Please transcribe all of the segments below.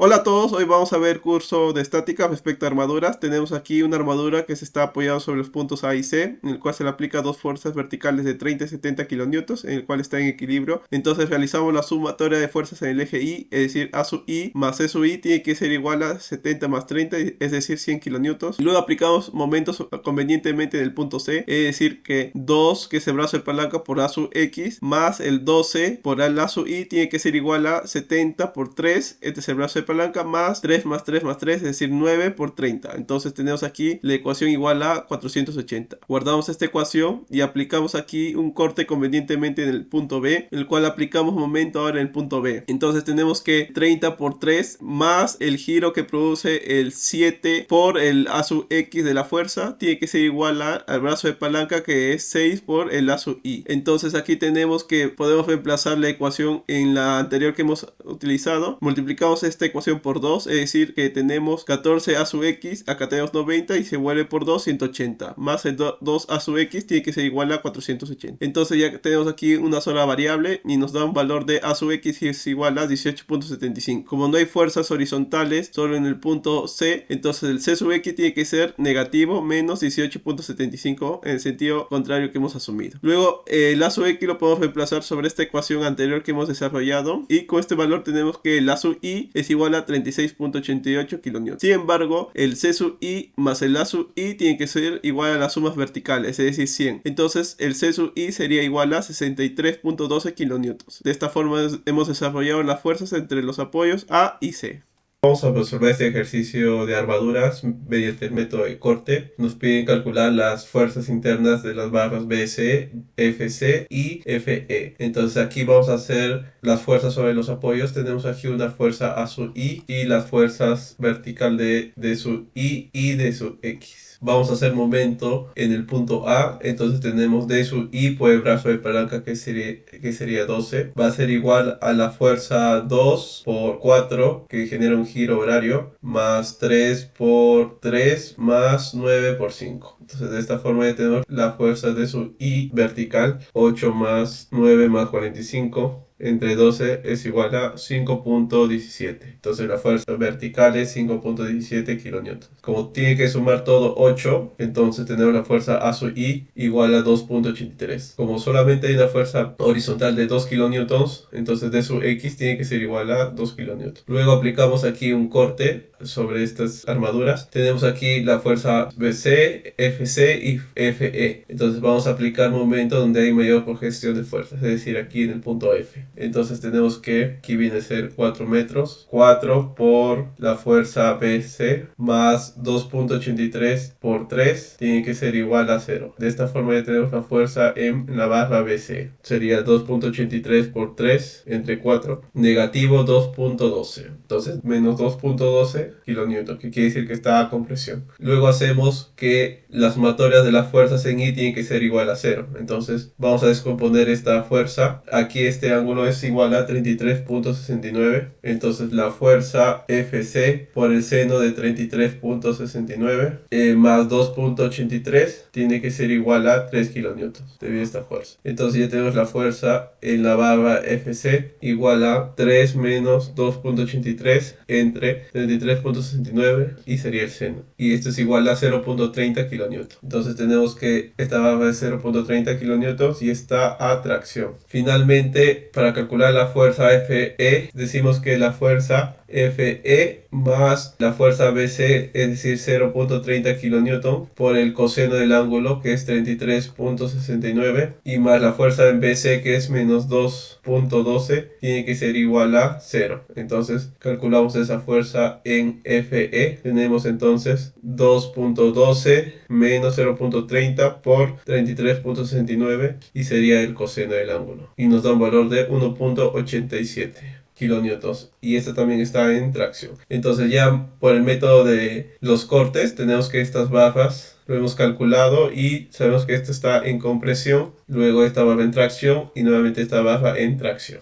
Hola a todos, hoy vamos a ver curso de estática respecto a armaduras. Tenemos aquí una armadura que se está apoyada sobre los puntos A y C, en el cual se le aplica dos fuerzas verticales de 30 y 70 kilonewtons, en el cual está en equilibrio. Entonces realizamos la sumatoria de fuerzas en el eje Y, es decir, A sub I más C sub I tiene que ser igual a 70 más 30, es decir, 100 kilonewtons. Luego aplicamos momentos convenientemente en el punto C, es decir, que 2, que es el brazo de palanca por A sub X, más el 12 por el A sub I tiene que ser igual a 70 por 3, este es el brazo de palanca, más 3 más 3 más 3, es decir, 9 por 30. Entonces tenemos aquí la ecuación igual a 480. Guardamos esta ecuación y aplicamos aquí un corte convenientemente en el punto B, el cual aplicamos momento ahora en el punto B. Entonces tenemos que 30 por 3 más el giro que produce el 7 por el A sub X de la fuerza tiene que ser igual al brazo de palanca, que es 6 por el A sub I. Entonces aquí tenemos que podemos reemplazar la ecuación en la anterior que hemos utilizado. Multiplicamos esta ecuación por 2, es decir, que tenemos 14 a sub x, acá tenemos 90 y se vuelve por 2, 180, más el 2 a sub x tiene que ser igual a 480. Entonces ya tenemos aquí una sola variable y nos da un valor de a sub x y es igual a 18.75. Como no hay fuerzas horizontales solo en el punto C, entonces el c sub x tiene que ser negativo menos 18.75 en el sentido contrario que hemos asumido. Luego el a sub x lo podemos reemplazar sobre esta ecuación anterior que hemos desarrollado y con este valor tenemos que el a sub i es igual a 36.88 kilonewtons. Sin embargo, el C sub I más el A sub I tiene que ser igual a las sumas verticales, es decir, 100. Entonces, el C sub I sería igual a 63.12 kilonewtons. De esta forma hemos desarrollado las fuerzas entre los apoyos A y C. Vamos a resolver este ejercicio de armaduras mediante el método de corte. Nos piden calcular las fuerzas internas de las barras BC, FC y FE. Entonces aquí vamos a hacer las fuerzas sobre los apoyos. Tenemos aquí una fuerza A sub I y las fuerzas vertical de D sub I y D sub X. Vamos a hacer momento en el punto A, entonces tenemos D sub I por el brazo de palanca que sería 12. Va a ser igual a la fuerza 2 por 4 que genera un giro horario, más 3 por 3 más 9 por 5. Entonces de esta forma ya tenemos la fuerza de sub I vertical, 8 más 9 más 45 entre 12 es igual a 5.17. Entonces la fuerza vertical es 5.17 kilonewtons. Como tiene que sumar todo 8, entonces tenemos la fuerza A sub I igual a 2.83. Como solamente hay una fuerza horizontal de 2 kilonewtons, entonces D sub X tiene que ser igual a 2 kilonewtons. Luego aplicamos aquí un corte sobre estas armaduras. Tenemos aquí la fuerza BC, FC y FE. Entonces vamos a aplicar momento donde hay mayor congestión de fuerzas, es decir, aquí en el punto F. Entonces tenemos que aquí viene a ser 4 metros, 4 por la fuerza BC más 2.83 por 3 tiene que ser igual a 0. De esta forma ya tenemos la fuerza en la barra BC. Sería 2.83 por 3 entre 4, negativo 2.12. Entonces menos 2.12 kilonewton, que quiere decir que está a compresión. Luego hacemos que las sumatorias de las fuerzas en I tienen que ser igual a 0. Entonces vamos a descomponer esta fuerza. Aquí este ángulo es igual a 33.69. Entonces la fuerza FC por el seno de 33.69 más 2.83 tiene que ser igual a 3 kilonewtons debido a esta fuerza. Entonces ya tenemos la fuerza en la barra FC igual a 3 menos 2.83 entre 33.69 y sería el seno. Y esto es igual a 0.30 kilonewtons. Entonces tenemos que esta barra es 0.30 kilonewtons y está a tracción. Finalmente, para calcular la fuerza FE, decimos que la fuerza FE más la fuerza BC, es decir 0.30 kilonewton por el coseno del ángulo, que es 33.69, y más la fuerza en BC, que es menos 2.12, tiene que ser igual a 0. Entonces calculamos esa fuerza en FE. Tenemos entonces 2.12 menos 0.30 por 33.69 y sería el coseno del ángulo. Y nos da un valor de 1.87 kilonewtons, y esta también está en tracción. Entonces ya por el método de los cortes tenemos que estas barras lo hemos calculado y sabemos que esta está en compresión, luego esta barra en tracción y nuevamente esta barra en tracción.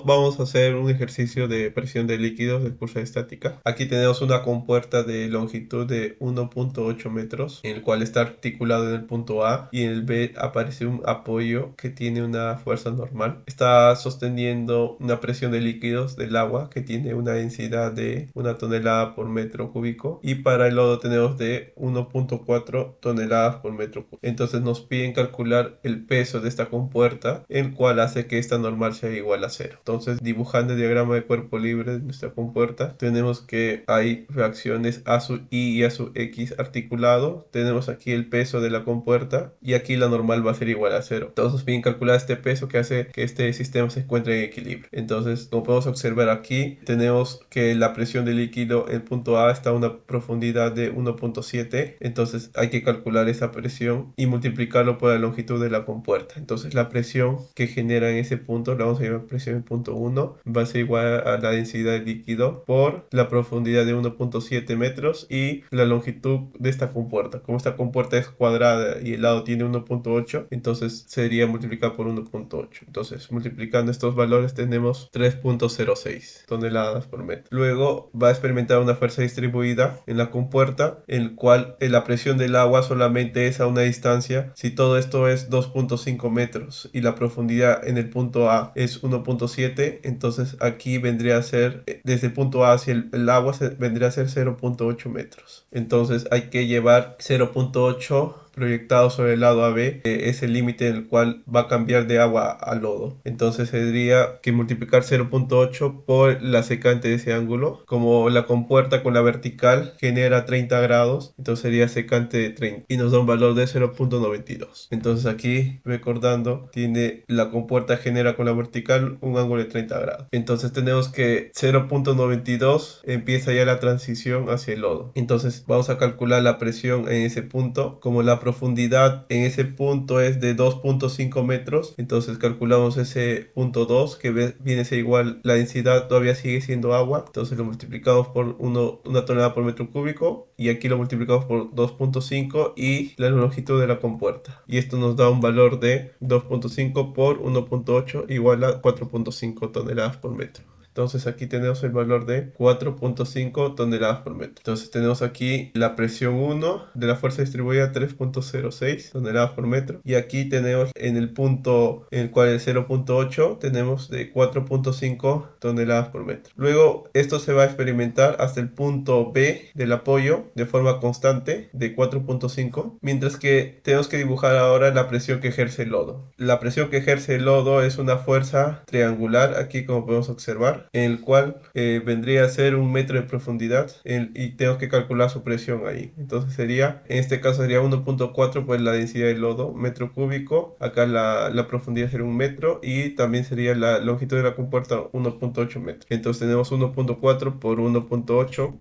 vamos a hacer un ejercicio de presión de líquidos del curso de estática. Aquí tenemos una compuerta de longitud de 1.8 metros, en el cual está articulado en el punto A, y en el B aparece un apoyo que tiene una fuerza normal. Está sosteniendo una presión de líquidos del agua que tiene una densidad de 1 tonelada por metro cúbico, y para el lodo tenemos de 1.4 toneladas por metro cúbico. Entonces nos piden calcular el peso de esta compuerta, el cual hace que esta normal sea igual a cero. Entonces, dibujando el diagrama de cuerpo libre de nuestra compuerta, tenemos que hay fracciones A sub I y A sub X articulado. Tenemos aquí el peso de la compuerta y aquí la normal va a ser igual a cero. Entonces nos piden calcular este peso que hace que este sistema se encuentre en equilibrio. Entonces, como podemos observar aquí, tenemos que la presión del líquido en el punto A está a una profundidad de 1.7. Entonces hay que calcular esa presión y multiplicarlo por la longitud de la compuerta. Entonces la presión que genera en ese punto, la vamos a llamar presión en punto 1, va a ser igual a la densidad del líquido por la profundidad de 1.7 metros y la longitud de esta compuerta. Como esta compuerta es cuadrada y el lado tiene 1.8, entonces sería multiplicado por 1.8. Entonces, multiplicando estos valores tenemos 3.06 toneladas por metro. Luego va a experimentar una fuerza distribuida en la compuerta, en el cual la presión del agua solamente es a una distancia. Si todo esto es 2.5 metros y la profundidad en el punto A es 1.7, entonces aquí vendría a ser, desde el punto A hacia el agua vendría a ser 0.8 metros. Entonces hay que llevar 0.8 proyectado sobre el lado AB, que es el límite en el cual va a cambiar de agua a lodo. Entonces tendría que multiplicar 0.8 por la secante de ese ángulo. Como la compuerta con la vertical genera 30 grados, entonces sería secante de 30 y nos da un valor de 0.92. Entonces aquí, recordando, tiene la compuerta genera con la vertical un ángulo de 30 grados. Entonces tenemos que 0.92 empieza ya la transición hacia el lodo. Entonces vamos a calcular la presión en ese punto. Como la profundidad en ese punto es de 2.5 metros, entonces calculamos ese punto 2, que viene a ser igual, la densidad todavía sigue siendo agua, entonces lo multiplicamos por 1 tonelada por metro cúbico, y aquí lo multiplicamos por 2.5 y la longitud de la compuerta, y esto nos da un valor de 2.5 por 1.8 igual a 4.5 toneladas por metro. Entonces aquí tenemos el valor de 4.5 toneladas por metro. Entonces tenemos aquí la presión 1 de la fuerza distribuida 3.06 toneladas por metro. Y aquí tenemos en el punto en el cual el 0.8 tenemos de 4.5 toneladas por metro. Luego esto se va a experimentar hasta el punto B del apoyo de forma constante de 4.5. Mientras que tenemos que dibujar ahora la presión que ejerce el lodo. La presión que ejerce el lodo es una fuerza triangular, aquí como podemos observar, en el cual vendría a ser 1 metro de profundidad y tenemos que calcular su presión ahí. Entonces sería, en este caso sería 1.4 por la densidad del lodo, metro cúbico. Acá la profundidad sería 1 metro y también sería la longitud de la compuerta 1.8 metros. Entonces tenemos 1.4 por 1.8.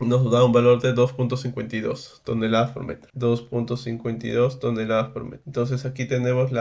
Nos da un valor de 2.52 toneladas por metro. 2.52 toneladas por metro. Entonces aquí tenemos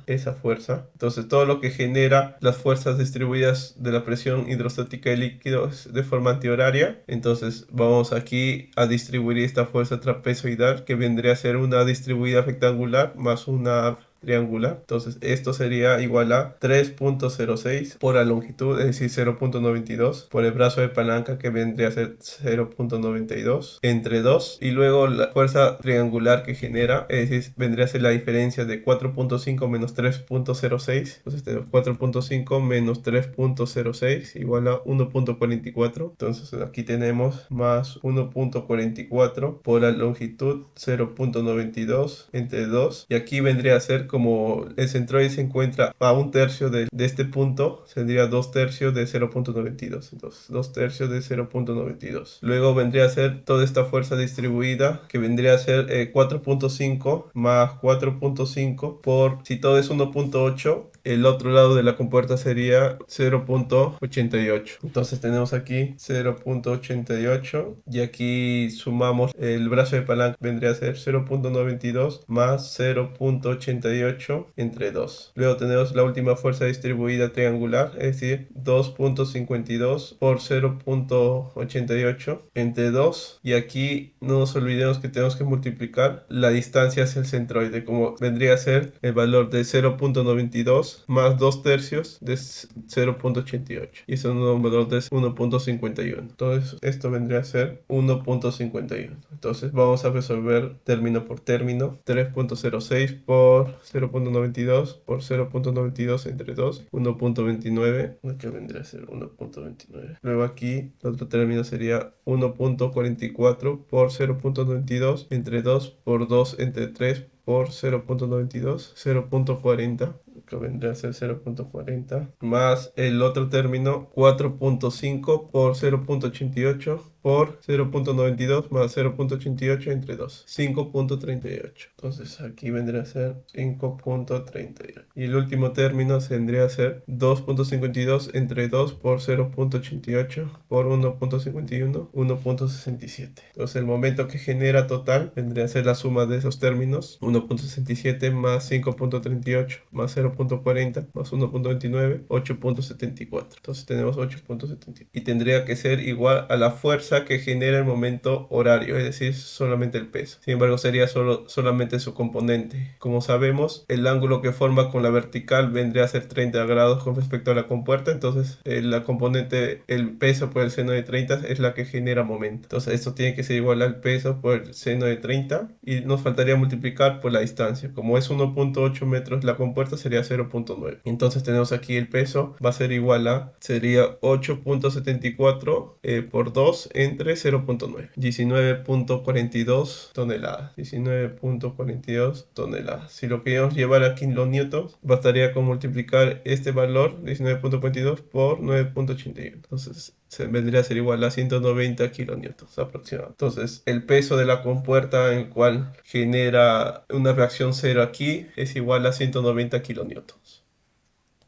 esa fuerza. Entonces todo lo que genera las fuerzas distribuidas de la presión hidrostática de líquidos de forma antihoraria. Entonces vamos aquí a distribuir esta fuerza trapezoidal, que vendría a ser una distribuida rectangular más una triangular. Entonces esto sería igual a 3.06 por la longitud, es decir 0.92, por el brazo de palanca, que vendría a ser 0.92 entre 2, y luego la fuerza triangular que genera, es decir, vendría a ser la diferencia de 4.5 menos 3.06. Entonces tenemos 4.5 menos 3.06 igual a 1.44. Entonces aquí tenemos más 1.44 por la longitud 0.92 entre 2, y aquí vendría a ser, como el centroide se encuentra a 1/3 de este punto, sería 2/3 de 0.92. Entonces 2/3 de 0.92. Luego vendría a ser toda esta fuerza distribuida, que vendría a ser 4.5 más 4.5 por, si todo es 1.8, el otro lado de la compuerta sería 0.88. Entonces tenemos aquí 0.88 y aquí sumamos el brazo de palanca, vendría a ser 0.92 más 0.88 entre 2. Luego tenemos la última fuerza distribuida triangular, es decir, 2.52 por 0.88 entre 2. Y aquí no nos olvidemos que tenemos que multiplicar la distancia hacia el centroide, como vendría a ser el valor de 0.92 2 más 2 tercios de 0.88 y eso nos da un valor de 1.51. Entonces esto vendría a ser 1.51. Entonces vamos a resolver término por término. 3.06 por 0.92 por 0.92 entre 2, 1.29, que vendría a ser 1.29. Luego aquí el otro término sería 1.44 por 0.92 entre 2 por 2 entre 3 por 0.92, 0.40, que vendría a ser 0.40, más el otro término 4.5 por 0.88 por 0.92 más 0.88 entre 2, 5.38. Entonces aquí vendría a ser 5.38. Y el último término vendría a ser 2.52 entre 2 por 0.88 por 1.51, 1.67. Entonces el momento que genera total vendría a ser la suma de esos términos, 1.67 más 5.38 más 0.40 más 1.29, 8.74. Entonces tenemos 8.74. Y tendría que ser igual a la fuerza que genera el momento horario, es decir, solamente el peso. Sin embargo, sería solamente su componente. Como sabemos, el ángulo que forma con la vertical vendría a ser 30 grados con respecto a la compuerta. Entonces, la componente, el peso por el seno de 30 es la que genera momento. Entonces, esto tiene que ser igual al peso por el seno de 30 y nos faltaría multiplicar por la distancia. Como es 1.8 metros la compuerta, sería 0.9. Entonces, tenemos aquí el peso, va a ser igual a, sería 8.74 por 2 entre 0.9, 19.42 toneladas. 19.42 toneladas. Si lo queríamos llevar a kilonewtons, bastaría con multiplicar este valor, 19.42 por 9.81. Entonces se vendría a ser igual a 190 kilonewtons aproximadamente. Entonces el peso de la compuerta en el cual genera una reacción cero aquí es igual a 190 kilonewtons.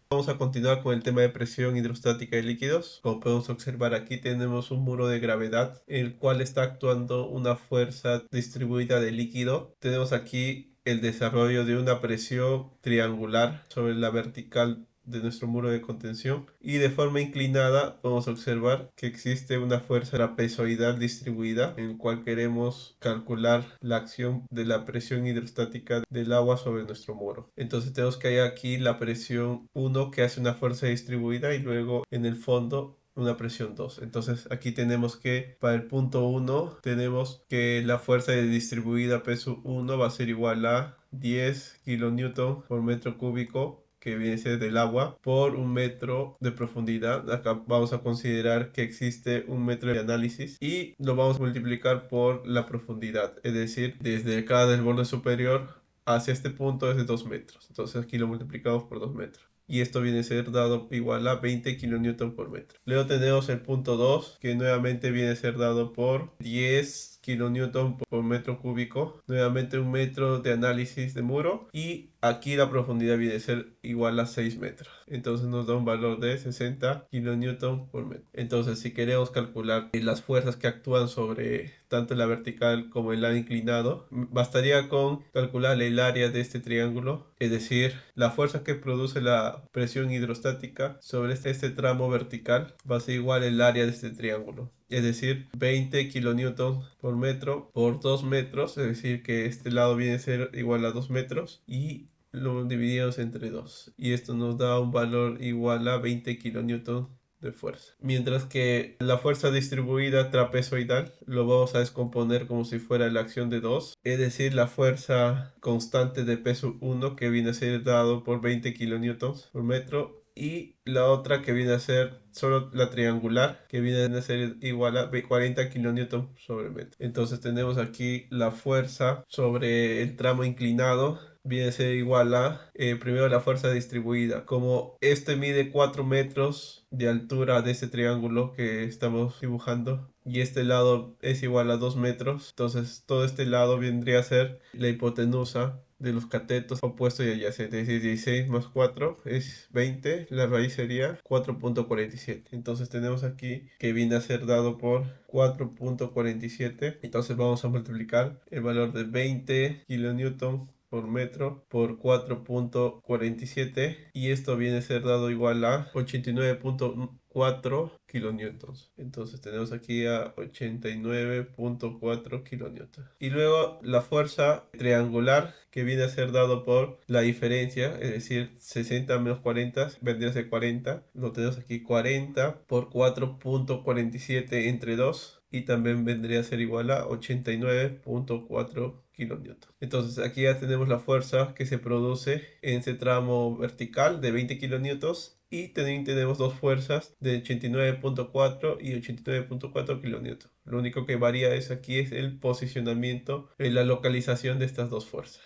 Vamos a continuar con el tema de presión hidrostática de líquidos. Como podemos observar aquí tenemos un muro de gravedad en el cual está actuando una fuerza distribuida de líquido. Tenemos aquí el desarrollo de una presión triangular sobre la vertical de nuestro muro de contención y de forma inclinada podemos observar que existe una fuerza trapezoidal distribuida en el cual queremos calcular la acción de la presión hidrostática del agua sobre nuestro muro. Entonces tenemos que hay aquí la presión 1 que hace una fuerza distribuida y luego en el fondo una presión 2. Entonces aquí tenemos que para el punto 1 tenemos que la fuerza distribuida peso 1 va a ser igual a 10 kilonewton por metro cúbico que viene a ser del agua por un metro de profundidad. Acá vamos a considerar que existe un metro de análisis y lo vamos a multiplicar por la profundidad, es decir, desde acá del borde superior hacia este punto es de 2 metros. Entonces aquí lo multiplicamos por 2 metros. Y esto viene a ser dado igual a 20 kilonewton por metro. Luego tenemos el punto 2, que nuevamente viene a ser dado por 10 kilonewton por metro cúbico. Nuevamente un metro de análisis de muro. Y aquí la profundidad viene a ser igual a 6 metros. Entonces nos da un valor de 60 kilonewton por metro. Entonces si queremos calcular las fuerzas que actúan sobre tanto la vertical como el lado inclinado, bastaría con calcular el área de este triángulo, es decir, la fuerza que produce la presión hidrostática sobre este tramo vertical va a ser igual al área de este triángulo. Es decir, 20 kilonewton por metro por 2 metros, es decir, que este lado viene a ser igual a 2 metros y lo dividimos entre 2. Y esto nos da un valor igual a 20 kilonewton de fuerza. Mientras que la fuerza distribuida trapezoidal lo vamos a descomponer como si fuera la acción de 2, es decir, la fuerza constante de peso 1 que viene a ser dado por 20 kilonewtons por metro y la otra que viene a ser solo la triangular que viene a ser igual a 40 kilonewton sobre metro. Entonces tenemos aquí la fuerza sobre el tramo inclinado viene a ser igual a primero la fuerza distribuida. Como este mide 4 metros de altura de este triángulo que estamos dibujando y este lado es igual a 2 metros, entonces todo este lado vendría a ser la hipotenusa de los catetos opuestos y adyacentes, es decir, 16 más 4 es 20, la raíz sería 4.47. Entonces tenemos aquí que viene a ser dado por 4.47. Entonces vamos a multiplicar el valor de 20 kilonewton por metro por 4.47 y esto viene a ser dado igual a 89.4 kilonewtons. Entonces tenemos aquí a 89.4 kilonewtons. Y luego la fuerza triangular que viene a ser dado por la diferencia, es decir, 60 menos 40 vendría a ser 40. Lo tenemos aquí 40 por 4.47 entre 2 y también vendría a ser igual a 89.4 kilonewtons. Entonces aquí ya tenemos la fuerza que se produce en ese tramo vertical de 20 kilonewtons y también tenemos dos fuerzas de 89.4 y 89.4 kilonewtons. Lo único que varía es aquí es el posicionamiento, la localización de estas dos fuerzas.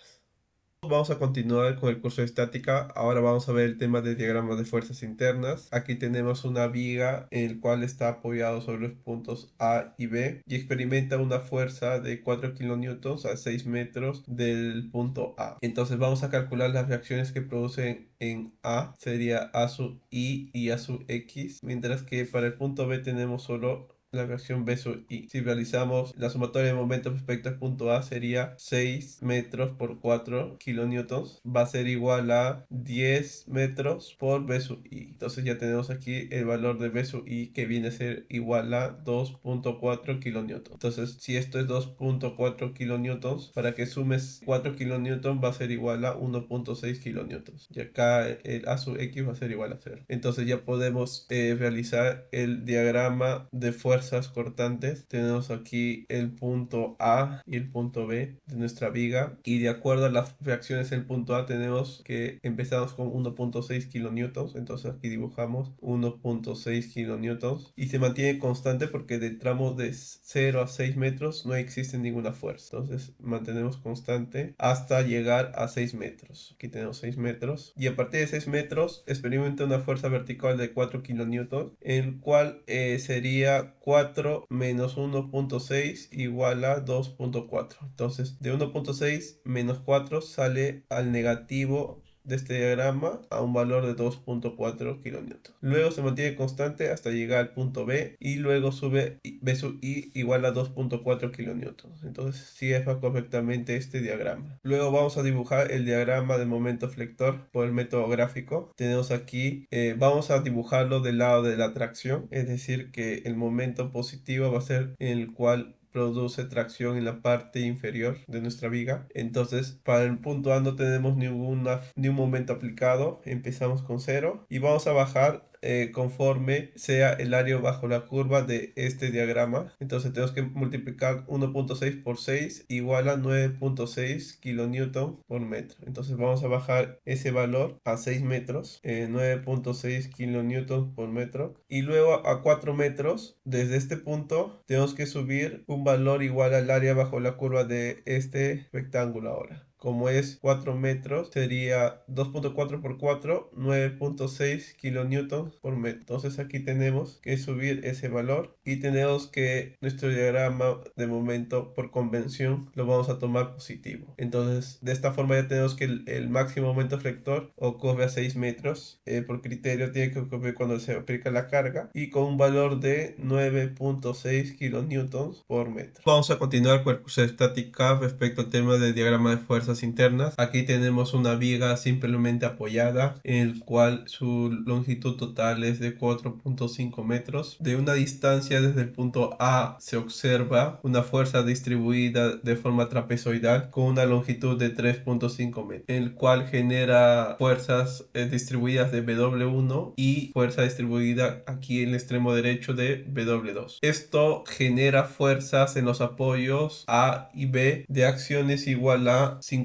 Vamos a continuar con el curso de estática. Ahora vamos a ver el tema de diagramas de fuerzas internas. Aquí tenemos una viga en el cual está apoyado sobre los puntos A y B y experimenta una fuerza de 4 kilonewtons a 6 metros del punto A. Entonces vamos a calcular las reacciones que producen en A. Sería A sub I y A sub X, mientras que para el punto B tenemos solo la reacción B sub I. Si realizamos la sumatoria de momentos respecto al punto A sería 6 metros por 4 kilonewtons. Va a ser igual a 10 metros por B sub I. Entonces ya tenemos aquí el valor de B sub I que viene a ser igual a 2.4 kilonewtons. Entonces si esto es 2.4 kilonewtons, para que sumes 4 kilonewtons va a ser igual a 1.6 kilonewtons. Y acá el A sub X va a ser igual a 0. Entonces ya podemos realizar el diagrama de fuerza cortantes. Tenemos aquí el punto A y el punto B de nuestra viga y de acuerdo a las reacciones del punto A tenemos que empezamos con 1.6 kilonewtons. Entonces aquí dibujamos 1.6 kilonewtons y se mantiene constante porque de tramos de 0 a 6 metros no existe ninguna fuerza. Entonces mantenemos constante hasta llegar a 6 metros. Aquí tenemos 6 metros y a partir de 6 metros experimenta una fuerza vertical de 4 kilonewtons, el cual sería 4 menos 1.6 igual a 2.4. Entonces de 1.6 menos 4 sale al negativo de este diagrama a un valor de 2.4 kilonewtons. Luego se mantiene constante hasta llegar al punto B y luego sube B sub I igual a 2.4 kilonewtons. Entonces cierra correctamente este diagrama. Luego vamos a dibujar el diagrama del momento flector por el método gráfico. Tenemos aquí, vamos a dibujarlo del lado de la tracción, es decir que el momento positivo va a ser el cual produce tracción en la parte inferior de nuestra viga. Entonces para el punto A no tenemos ni un momento aplicado, empezamos con 0 y vamos a bajar conforme sea el área bajo la curva de este diagrama. Entonces tenemos que multiplicar 1.6 por 6 igual a 9.6 kilonewton por metro. Entonces vamos a bajar ese valor a 6 metros, 9.6 kilonewton por metro, y luego a 4 metros desde este punto tenemos que subir un valor igual al área bajo la curva de este rectángulo. Ahora como es 4 metros, sería 2.4 por 4, 9.6 kilonewtons por metro. Entonces aquí tenemos que subir ese valor y tenemos que nuestro diagrama de momento por convención lo vamos a tomar positivo. Entonces de esta forma ya tenemos que el máximo momento flector ocurre a 6 metros. Por criterio tiene que ocurrir cuando se aplica la carga y con un valor de 9.6 kilonewtons por metro. Vamos a continuar con el curso de estática respecto al tema del diagrama de fuerzas internas. Aquí tenemos una viga simplemente apoyada en el cual su longitud total es de 4.5 metros. De una distancia desde el punto A se observa una fuerza distribuida de forma trapezoidal con una longitud de 3.5 metros, el cual genera fuerzas distribuidas de W1 y fuerza distribuida aquí en el extremo derecho de W2. Esto genera fuerzas en los apoyos A y B de acciones igual a 50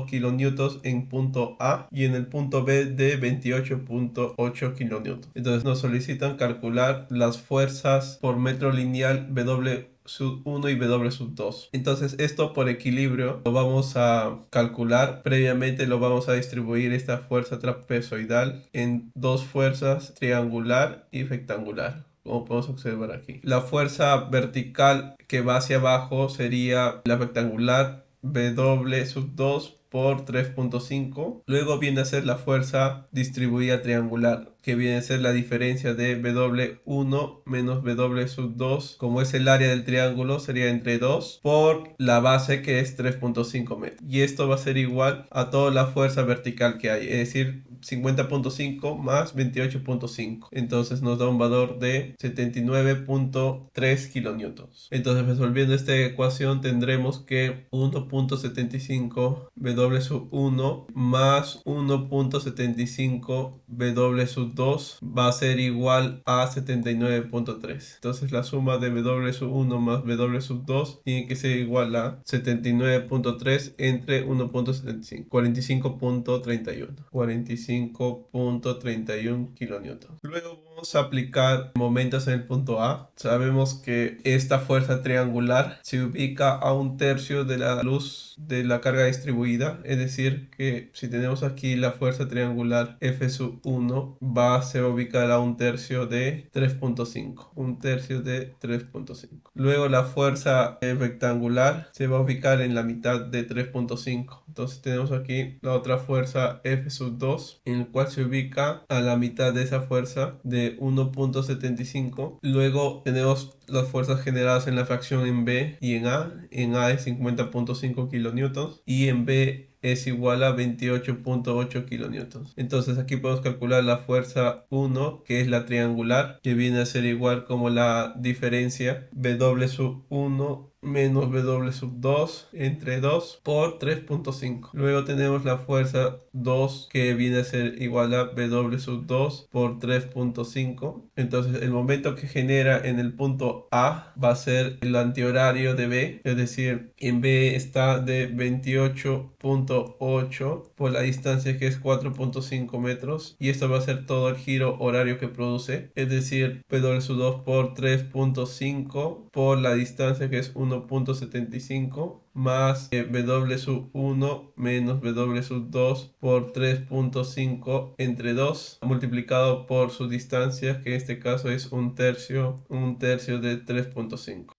kilonewtons en punto A y en el punto B de 28.8 kilonewtons. Entonces nos solicitan calcular las fuerzas por metro lineal W sub 1 y W sub 2. Entonces esto por equilibrio lo vamos a calcular. Previamente lo vamos a distribuir esta fuerza trapezoidal en dos fuerzas triangular y rectangular, como podemos observar aquí. La fuerza vertical que va hacia abajo sería la rectangular W sub 2 por 3.5. Luego viene a ser la fuerza distribuida triangular, que viene a ser la diferencia de W1 menos W2, como es el área del triángulo, sería entre 2 por la base, que es 3.5 metros. Y esto va a ser igual a toda la fuerza vertical que hay, es decir, 50.5 más 28.5. Entonces nos da un valor de 79.3 kilonewtons. Entonces, resolviendo esta ecuación, tendremos que 1.75 W1 más 1.75 W2 va a ser igual a 79.3. Entonces la suma de W1 más W2 tiene que ser igual a 79.3 entre 1.75, 45.31 kilonewtons. Luego vamos a aplicar momentos en el punto A. Sabemos que esta fuerza triangular se ubica a 1/3 de la luz de la carga distribuida, es decir, que si tenemos aquí la fuerza triangular F1 se va a ubicar a 1/3 de 3.5, 1/3 de 3.5. Luego la fuerza rectangular se va a ubicar en la mitad de 3.5. Entonces tenemos aquí la otra fuerza F2, en el cual se ubica a la mitad de esa fuerza de 1.75. Luego tenemos las fuerzas generadas en la fracción en B y en A. En A es 50.5 kilonewtons y en B es igual a 28.8 kilonewtons. Entonces aquí podemos calcular la fuerza 1, que es la triangular, que viene a ser igual como la diferencia W1 menos W2 entre 2 por 3.5. Luego tenemos la fuerza 2, que viene a ser igual a W2 por 3.5. Entonces el momento que genera en el punto A va a ser el antihorario de B, es decir, en B está de 28.8 por la distancia, que es 4.5 metros, y esto va a ser todo el giro horario que produce, es decir, W2 por 3.5 por la distancia, que es 1.75, más W1 menos W2 por 3.5 entre 2 multiplicado por su distancia, que en este caso es 1/3 de 3.5.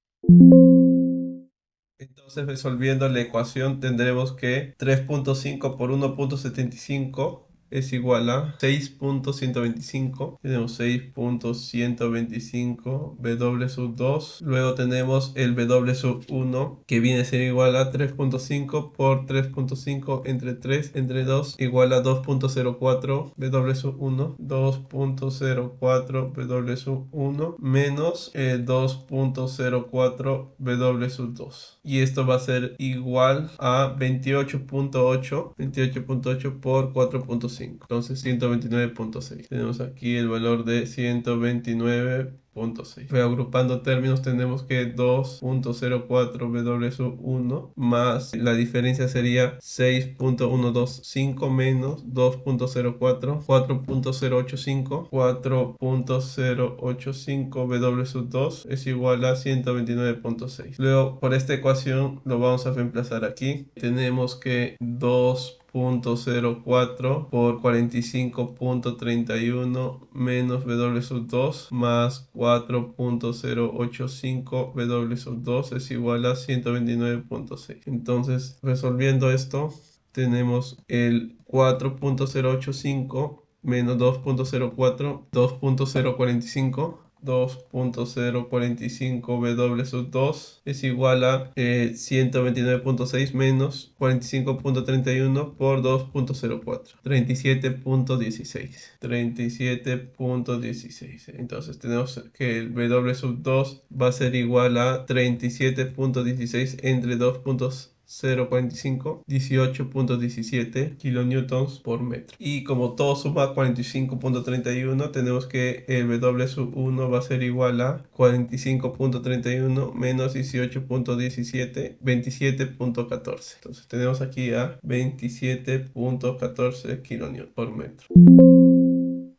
Entonces, resolviendo la ecuación, tendremos que 3.5 por 1.75 es igual a 6.125. Tenemos 6.125 W2. Luego tenemos el W1, que viene a ser igual a 3.5 por 3.5 entre 3 entre 2 igual a 2.04 W1. 2.04 W1 menos 2.04 W2. Y esto va a ser igual a 28.8 por 4.5. Entonces 129.6. Tenemos aquí el valor de 129.6. Reagrupando términos, tenemos que 2.04 W1 más la diferencia sería 6.125 menos 2.04, 4.085. 4.085 W2 es igual a 129.6. Luego, por esta ecuación lo vamos a reemplazar aquí. Tenemos que 2.04 por 45.31 menos W2 más 4.085 W2 es igual a 129.6. Entonces, resolviendo esto, tenemos el 4.085 menos 2.04, 2.045. 2.045 W2 es igual a 129.6 menos 45.31 por 2.04, 37.16. 37.16. Entonces tenemos que el W2 va a ser igual a 37.16 entre 2.045, 18.17 kilonewtons por metro. Y como todo suma a 45.31, tenemos que el W1 va a ser igual a 45.31 menos 18.17, 27.14. Entonces tenemos aquí a 27.14 kilonewtons por metro.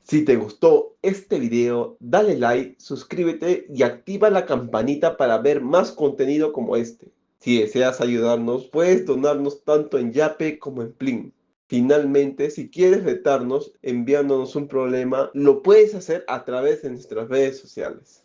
Si te gustó este video, dale like, suscríbete y activa la campanita para ver más contenido como este. Si deseas ayudarnos, puedes donarnos tanto en Yape como en Plin. Finalmente, si quieres retarnos enviándonos un problema, lo puedes hacer a través de nuestras redes sociales.